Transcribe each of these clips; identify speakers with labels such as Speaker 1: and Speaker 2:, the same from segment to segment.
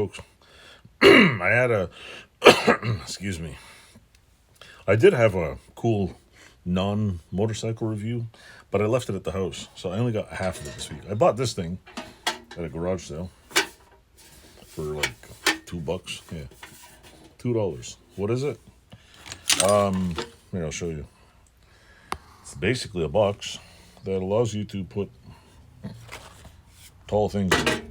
Speaker 1: folks. I had a excuse me. I did have a cool non-motorcycle review, but I left it at the house, so I only got half of it this week. I bought this thing at a garage sale for like $2. Yeah, $2. What is it? Here, I'll show you. It's basically a box that allows you to put tall things in it.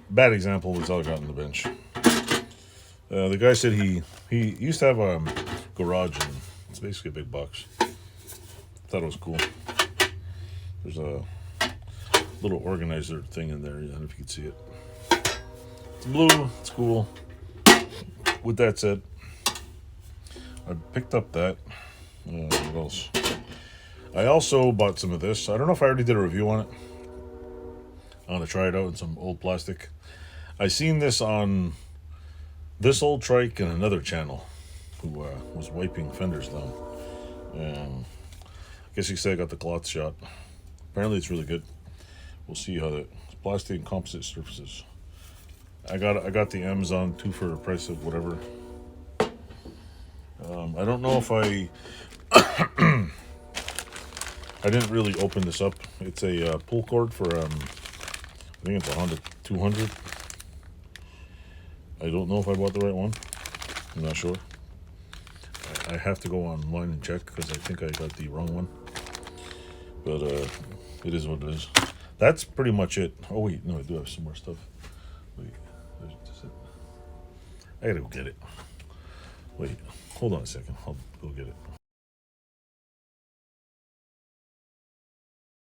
Speaker 1: Bad example is all I got on the bench. The guy said he used to have a garage, and it's basically a big box. Thought it was cool. There's a little organizer thing in there. I don't know if you can see it. It's blue. It's cool. With that said, I picked up that. What else? I also bought some of this. I don't know if I already did a review on it. I want to try it out in some old plastic. I seen this on this old trike and another channel who was wiping fenders down. I guess you could say I got the cloth shot. Apparently it's really good. We'll see how that plastic and composite surfaces. I got the Amazon 2 for the price of whatever. I don't know if I didn't really open this up. It's a pull cord for I think it's a Honda 200. I don't know if I bought the right one. I'm not sure. I have to go online and check because I think I got the wrong one. But it is what it is. That's pretty much it. Oh wait, no, I do have some more stuff. Wait, there's just it. I gotta go get it. Wait, hold on a second. I'll go get it.